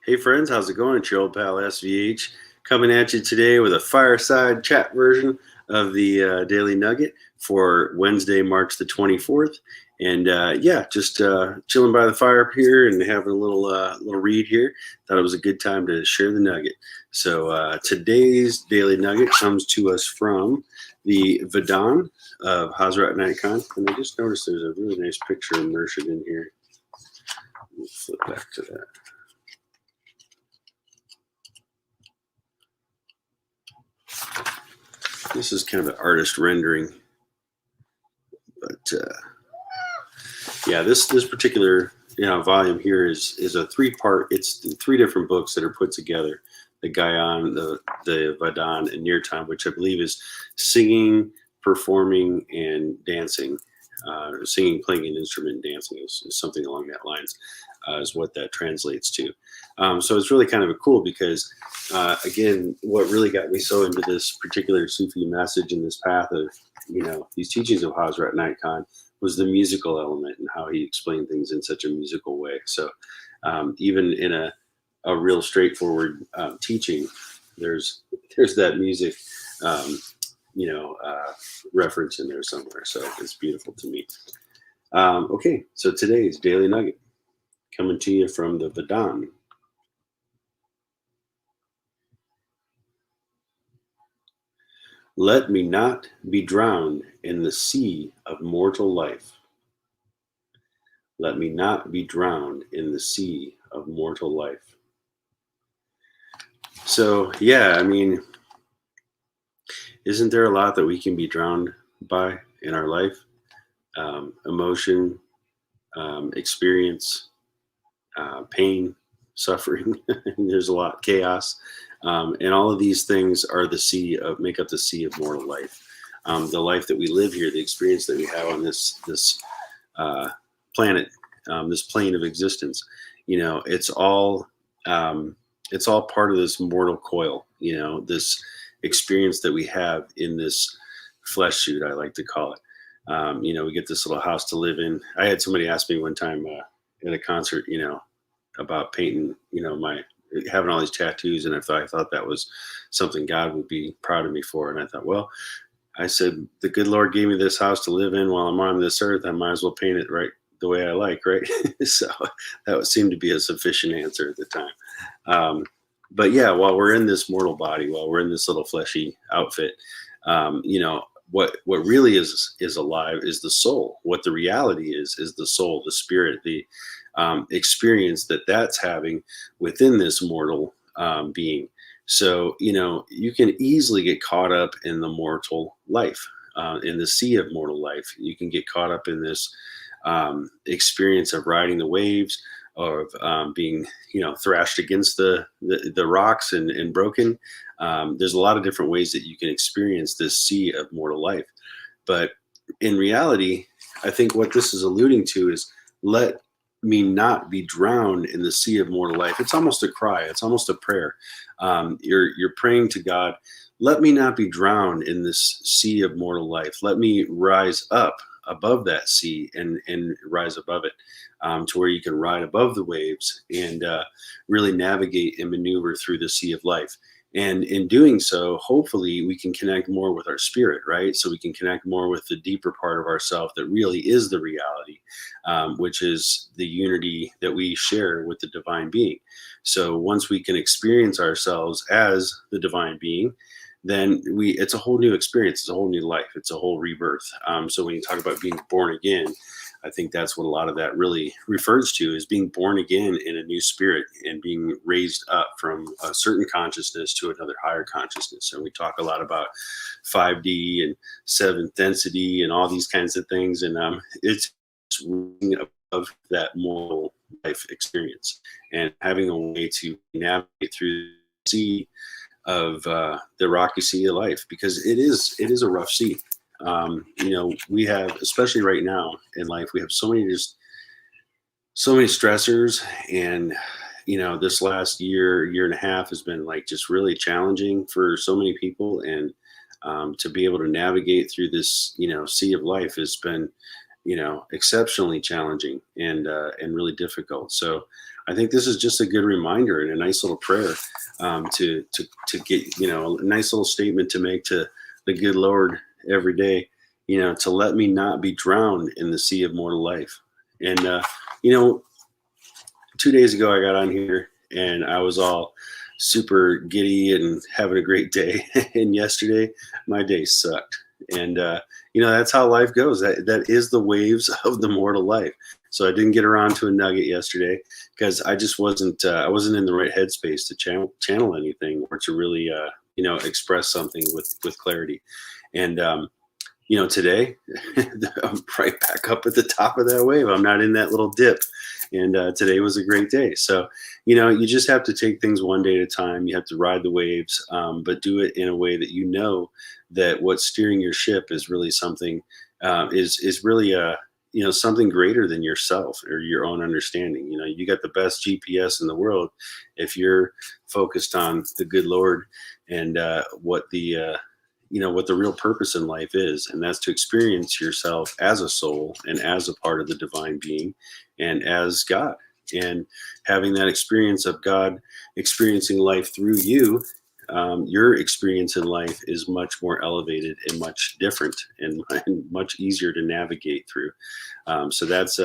Hey friends, how's it going? It's your old pal SVH coming at you today with a fireside chat version of the Daily Nugget for Wednesday, March the 24th. And yeah, just chilling by the fire here and having a little read here. Thought it was a good time to share the nugget. So today's Daily Nugget comes to us from the Vadan of Hazrat and I just noticed there's a really nice picture immersed in here. Let's flip back to that. This is kind of an artist rendering, but yeah, this particular volume here is a three-part. It's three different books that are put together: the Gayan, the Vadan, and Near Time, which I believe is singing, performing, and dancing. Singing, playing an instrument, dancing is something along that lines, is what that translates to. So it's really kind of cool because, again, what really got me so into this particular Sufi message and this path of, these teachings of Hazrat Night Khan was the musical element and how he explained things in such a musical way. So even in a real straightforward teaching, there's that music, reference in there somewhere. So it's beautiful to me. Okay, so today's Daily Nugget coming to you from the Vadan. Let me not be drowned in the sea of mortal life. Let me not be drowned in the sea of mortal life. So, yeah, I mean, isn't there a lot that we can be drowned by in our life? Emotion, experience, pain, suffering. There's a lot, chaos, and all of these things are make up the sea of mortal life. The life that we live here, the experience that we have on this planet, this plane of existence. It's all part of this mortal coil. This experience that we have in this flesh suit, I like to call it. We get this little house to live in. I had somebody ask me one time at a concert, about painting, my having all these tattoos, and I thought that was something God would be proud of me for. And I thought, well, I said, the good Lord gave me this house to live in while I'm on this earth. I might as well paint it right the way I like, right? So that would seem to be a sufficient answer at the time. But yeah, while we're in this mortal body, while we're in this little fleshy outfit, what really is alive is the soul. What the reality is the soul, the spirit, the experience that's having within this mortal being. So, you can easily get caught up in the mortal life, in the sea of mortal life. You can get caught up in this experience of riding the waves, of being, thrashed against the rocks and broken. There's a lot of different ways that you can experience this sea of mortal life. But in reality, I think what this is alluding to is, let me not be drowned in the sea of mortal life. It's almost a cry. It's almost a prayer. You're praying to God, let me not be drowned in this sea of mortal life. Let me rise up above that sea and rise above it, to where you can ride above the waves and really navigate and maneuver through the sea of life. And in doing so, hopefully we can connect more with our spirit, right? So we can connect more with the deeper part of ourself that really is the reality, which is the unity that we share with the divine being. So once we can experience ourselves as the divine being, then it's a whole new experience. It's a whole new life. It's a whole rebirth. So when you talk about being born again, I think that's what a lot of that really refers to, is being born again in a new spirit and being raised up from a certain consciousness to another higher consciousness. And we talk a lot about 5D and seventh density and all these kinds of things. And it's of that mortal life experience and having a way to navigate through the sea of the rocky sea of life, because it is a rough sea. We have, especially right now in life, we have so many stressors, and this last year and a half has been like just really challenging for so many people, and to be able to navigate through this sea of life has been exceptionally challenging and really difficult. So I think this is just a good reminder and a nice little prayer, to get, a nice little statement to make to the good Lord every day, to let me not be drowned in the sea of mortal life. And, you know, 2 days ago, I got on here and I was all super giddy and having a great day. And yesterday, my day sucked. And, that's how life goes. That is the waves of the mortal life. So I didn't get around to a nugget yesterday because I just I wasn't in the right headspace to channel anything or to really, express something with clarity. And, today I'm right back up at the top of that wave. I'm not in that little dip. And today was a great day. So, you just have to take things one day at a time. You have to ride the waves, but do it in a way that that what's steering your ship is really something, is really something greater than yourself or your own understanding. You got the best GPS in the world if you're focused on the good Lord and what the real purpose in life is, and that's to experience yourself as a soul and as a part of the divine being and as God, and having that experience of God experiencing life through you. Your experience in life is much more elevated and much different and much easier to navigate through. So that's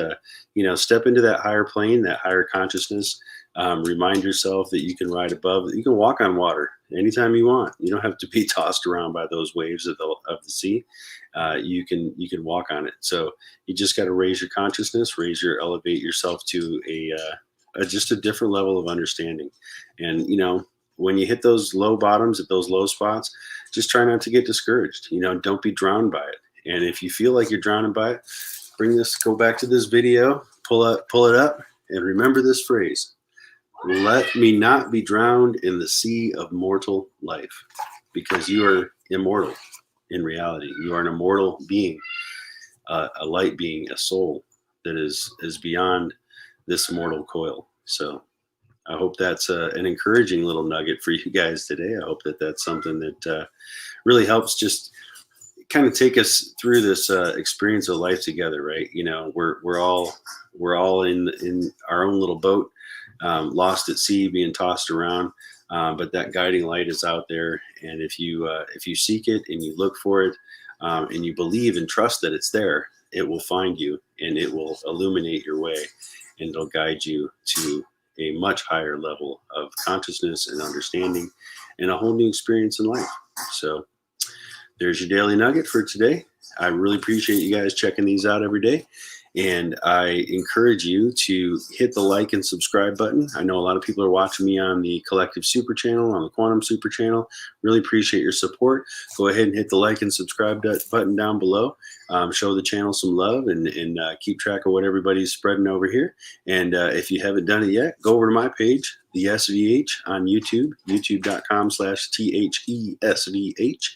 step into that higher plane, that higher consciousness. Remind yourself that you can ride above, you can walk on water anytime you want. You don't have to be tossed around by those waves of the sea. You can walk on it. So you just got to raise your consciousness, elevate yourself to just a different level of understanding. And when you hit those low bottoms at those low spots, just try not to get discouraged. Don't be drowned by it. And if you feel like you're drowning by it, go back to this video, pull it up, and remember this phrase: let me not be drowned in the sea of mortal life, because you are immortal in reality. You are an immortal being, a light being, a soul that is beyond this mortal coil. So I hope that's an encouraging little nugget for you guys today. I hope that that's something that really helps just kind of take us through this experience of life together, right? We're all in our own little boat, lost at sea, being tossed around. But that guiding light is out there, and if you seek it and you look for it, and you believe and trust that it's there, it will find you and it will illuminate your way, and it'll guide you to a much higher level of consciousness and understanding and a whole new experience in life. So there's your daily nugget for today. I really appreciate you guys checking these out every day. And I encourage you to hit the like and subscribe button. I know a lot of people are watching me on the Collective Super Channel, on the Quantum Super Channel. Really appreciate your support. Go ahead and hit the like and subscribe button down below. Show the channel some love and keep track of what everybody's spreading over here. And if you haven't done it yet, go over to my page, the SVH, on YouTube, youtube.com/THESVH.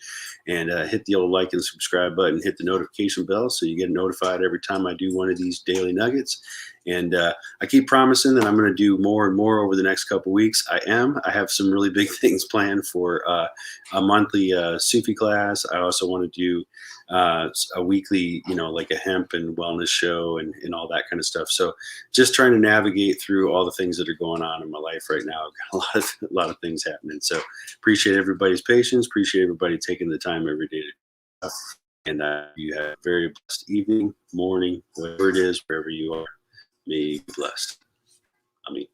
And hit the old like and subscribe button, hit the notification bell so you get notified every time I do one of these daily nuggets. And I keep promising that I'm going to do more and more over the next couple weeks. I have some really big things planned for a monthly Sufi class. I also want to do a weekly, like a hemp and wellness show and all that kind of stuff. So just trying to navigate through all the things that are going on in my life right now. I've got a lot of things happening. So appreciate everybody's patience. Appreciate everybody taking the time every day to and you have a very blessed evening, morning, whatever it is, wherever you are. May you be blessed. Amen.